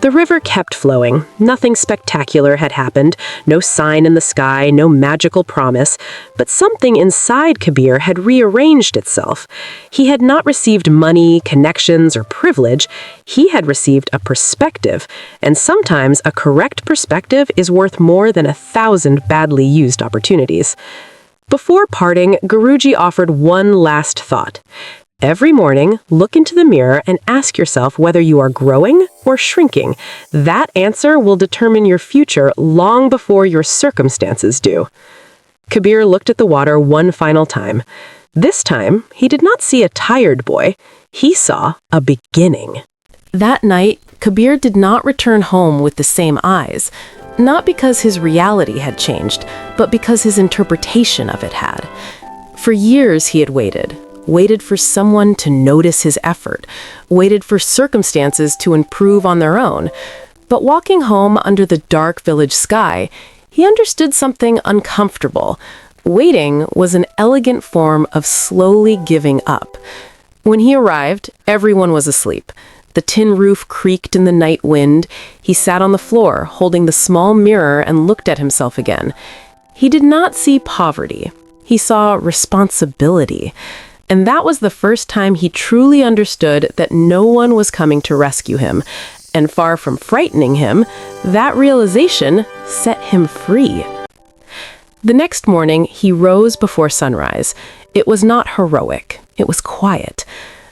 The river kept flowing. Nothing spectacular had happened, no sign in the sky, no magical promise, but something inside Kabir had rearranged itself. He had not received money, connections, or privilege. He had received a perspective, and sometimes a correct perspective is worth more than 1,000 badly used opportunities. Before parting, Guruji offered one last thought. Every morning, look into the mirror and ask yourself whether you are growing or shrinking. That answer will determine your future long before your circumstances do. Kabir looked at the water one final time. This time, he did not see a tired boy. He saw a beginning. That night, Kabir did not return home with the same eyes. Not because his reality had changed, but because his interpretation of it had. For years he had waited for someone to notice his effort, waited for circumstances to improve on their own. But walking home under the dark village sky, he understood something uncomfortable. Waiting was an elegant form of slowly giving up. When he arrived, everyone was asleep. The tin roof creaked in the night wind. He sat on the floor, holding the small mirror, and looked at himself again. He did not see poverty. He saw responsibility. And that was the first time he truly understood that no one was coming to rescue him. And far from frightening him, that realization set him free. The next morning, he rose before sunrise. It was not heroic. It was quiet.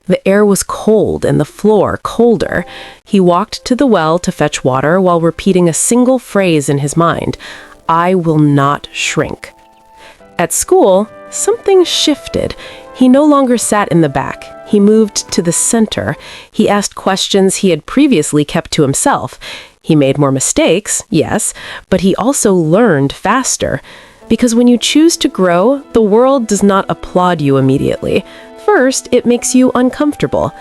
The air was cold and the floor colder. He walked to the well to fetch water while repeating a single phrase in his mind: "I will not shrink." At school, something shifted. He no longer sat in the back. He moved to the center. He asked questions he had previously kept to himself. He made more mistakes, yes, but he also learned faster. Because when you choose to grow, the world does not applaud you immediately. First, it makes you uncomfortable.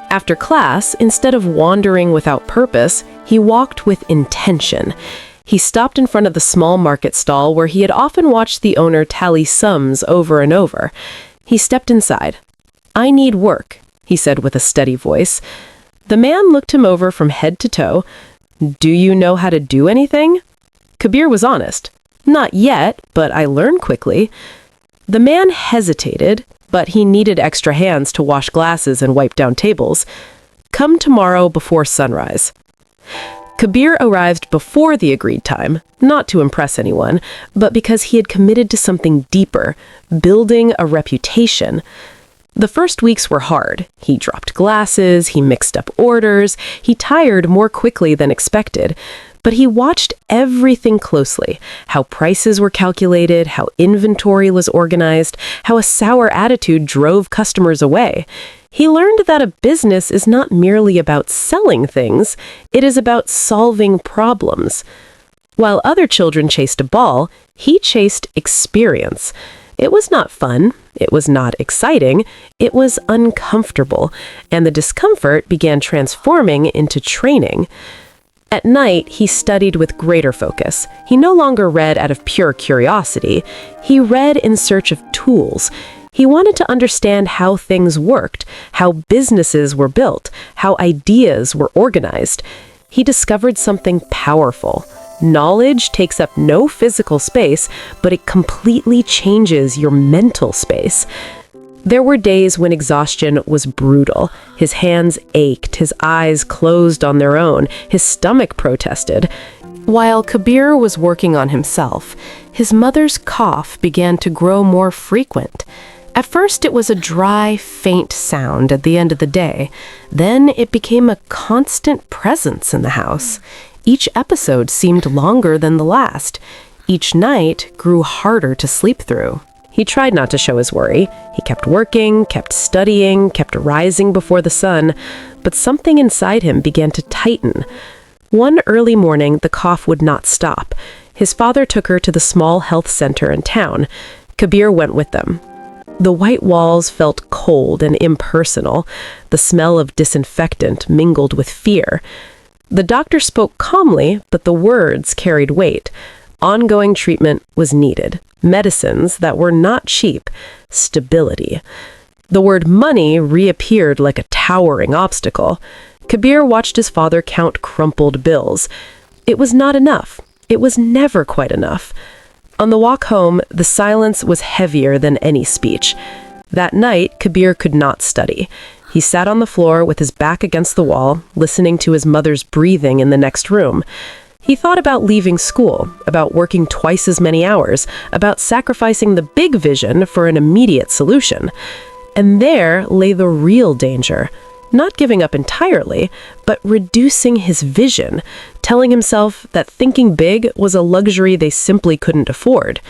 After class, instead of wandering without purpose, he walked with intention. He stopped in front of the small market stall where he had often watched the owner tally sums over and over. He stepped inside. "I need work," he said with a steady voice. The man looked him over from head to toe. "Do you know how to do anything?" Kabir was honest. "Not yet, but I learn quickly." The man hesitated, but he needed extra hands to wash glasses and wipe down tables. "Come tomorrow before sunrise." Kabir arrived before the agreed time, not to impress anyone, but because he had committed to something deeper, building a reputation. The first weeks were hard. He dropped glasses, he mixed up orders, he tired more quickly than expected. But he watched everything closely: how prices were calculated, how inventory was organized, how a sour attitude drove customers away. He learned that a business is not merely about selling things, it is about solving problems. While other children chased a ball, he chased experience. It was not fun, it was not exciting, it was uncomfortable, and the discomfort began transforming into training. At night, he studied with greater focus. He no longer read out of pure curiosity. He read in search of tools. He wanted to understand how things worked, how businesses were built, how ideas were organized. He discovered something powerful. Knowledge takes up no physical space, but it completely changes your mental space. There were days when exhaustion was brutal. His hands ached, his eyes closed on their own, his stomach protested. While Kabir was working on himself, his mother's cough began to grow more frequent. At first it was a dry, faint sound at the end of the day. Then it became a constant presence in the house. Each episode seemed longer than the last. Each night grew harder to sleep through. He tried not to show his worry. He kept working, kept studying, kept rising before the sun, but something inside him began to tighten. One early morning, the cough would not stop. His father took her to the small health center in town. Kabir went with them. The white walls felt cold and impersonal. The smell of disinfectant mingled with fear. The doctor spoke calmly, but the words carried weight. Ongoing treatment was needed. Medicines that were not cheap. Stability. The word money reappeared like a towering obstacle. Kabir watched his father count crumpled bills. It was not enough. It was never quite enough. On the walk home, the silence was heavier than any speech. That night, Kabir could not study. He sat on the floor with his back against the wall, listening to his mother's breathing in the next room. He thought about leaving school, about working twice as many hours, about sacrificing the big vision for an immediate solution. And there lay the real danger. Not giving up entirely, but reducing his vision, telling himself that thinking big was a luxury they simply couldn't afford.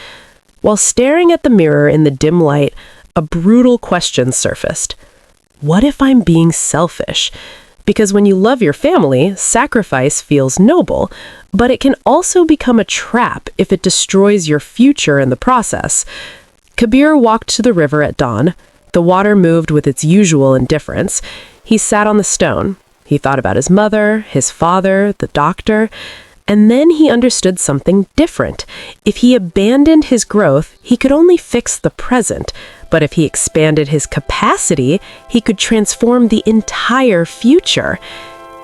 While staring at the mirror in the dim light, a brutal question surfaced. What if I'm being selfish? Because when you love your family, sacrifice feels noble, but it can also become a trap if it destroys your future in the process. Kabir walked to the river at dawn. The water moved with its usual indifference. He sat on the stone. He thought about his mother, his father, the doctor, and then he understood something different. If he abandoned his growth, he could only fix the present, but if he expanded his capacity, he could transform the entire future.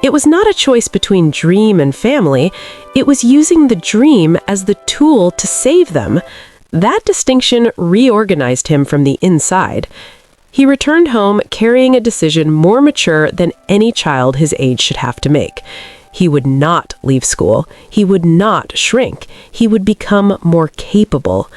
It was not a choice between dream and family. It was using the dream as the tool to save them. That distinction reorganized him from the inside. He returned home carrying a decision more mature than any child his age should have to make. He would not leave school. He would not shrink. He would become more capable.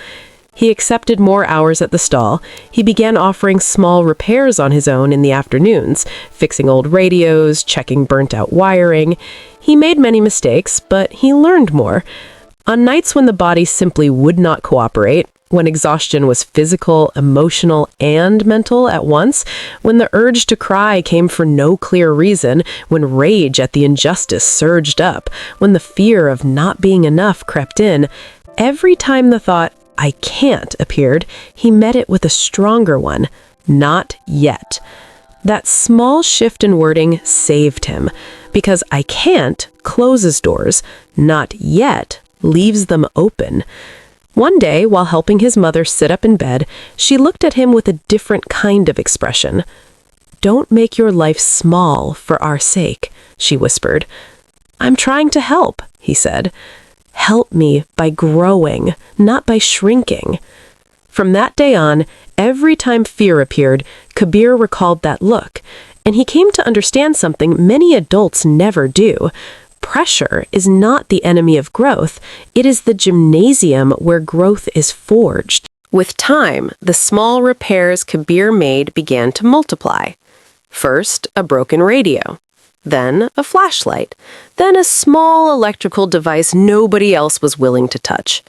He accepted more hours at the stall. He began offering small repairs on his own in the afternoons, fixing old radios, checking burnt-out wiring. He made many mistakes, but he learned more. On nights when the body simply would not cooperate, when exhaustion was physical, emotional, and mental at once, when the urge to cry came for no clear reason, when rage at the injustice surged up, when the fear of not being enough crept in, every time the thought, "I can't," appeared, he met it with a stronger one, "Not yet." That small shift in wording saved him, because "I can't" closes doors, "not yet" leaves them open. One day, while helping his mother sit up in bed, she looked at him with a different kind of expression. "Don't make your life small for our sake," she whispered. "I'm trying to help," he said. "Help me by growing, not by shrinking." From that day on, every time fear appeared, Kabir recalled that look, and he came to understand something many adults never do. Pressure is not the enemy of growth. It is the gymnasium where growth is forged. With time, the small repairs Kabir made began to multiply. First, a broken radio. Then, a flashlight. Then, a small electrical device nobody else was willing to touch.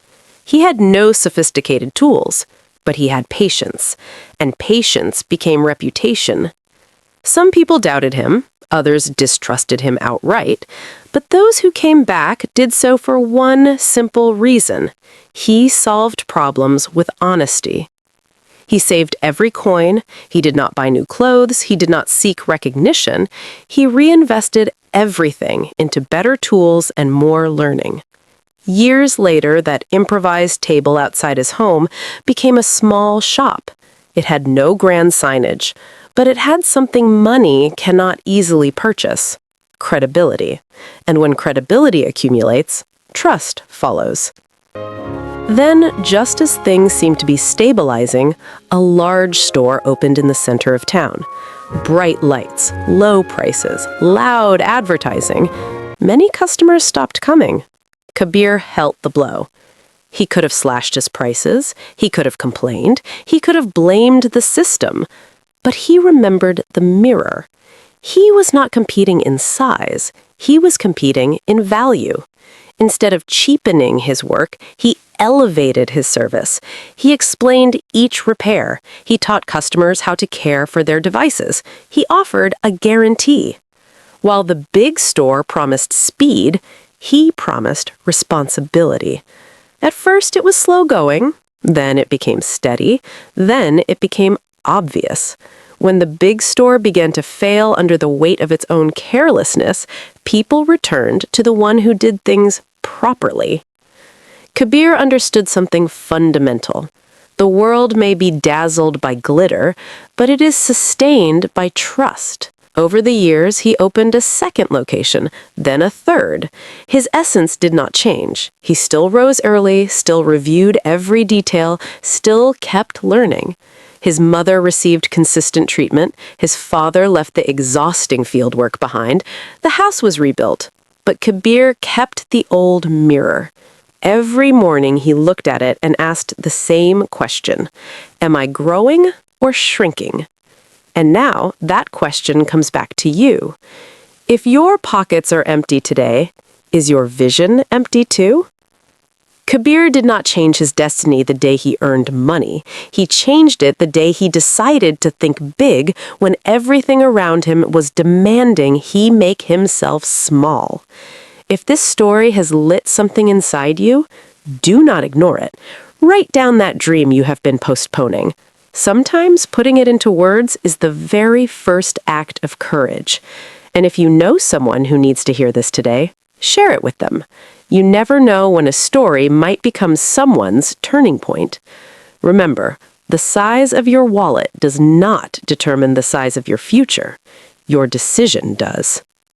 He had no sophisticated tools, but he had patience, and patience became reputation. Some people doubted him. Others distrusted him outright, but those who came back did so for one simple reason. He solved problems with honesty. He saved every coin. He did not buy new clothes. He did not seek recognition. He reinvested everything into better tools and more learning. Years later, that improvised table outside his home became a small shop. It had no grand signage, but it had something money cannot easily purchase: credibility. And when credibility accumulates, trust follows. Then, just as things seemed to be stabilizing, a large store opened in the center of town. Bright lights, low prices, loud advertising. Many customers stopped coming. Kabir felt the blow. He could have slashed his prices. He could have complained. He could have blamed the system. But he remembered the mirror. He was not competing in size. He was competing in value. Instead of cheapening his work, he elevated his service. He explained each repair. He taught customers how to care for their devices. He offered a guarantee. While the big store promised speed, he promised responsibility. At first, it was slow going. Then it became steady. Then it became obvious. When the big store began to fail under the weight of its own carelessness, people returned to the one who did things properly. Kabir understood something fundamental. The world may be dazzled by glitter, but it is sustained by trust. Over the years, he opened a second location, then a third. His essence did not change. He still rose early, still reviewed every detail, still kept learning. His mother received consistent treatment. His father left the exhausting fieldwork behind. The house was rebuilt. But Kabir kept the old mirror. Every morning he looked at it and asked the same question: am I growing or shrinking? And now that question comes back to you. If your pockets are empty today, is your vision empty too? Kabir did not change his destiny the day he earned money. He changed it the day he decided to think big when everything around him was demanding he make himself small. If this story has lit something inside you, do not ignore it. Write down that dream you have been postponing. Sometimes putting it into words is the very first act of courage. And if you know someone who needs to hear this today, share it with them. You never know when a story might become someone's turning point. Remember, the size of your wallet does not determine the size of your future. Your decision does.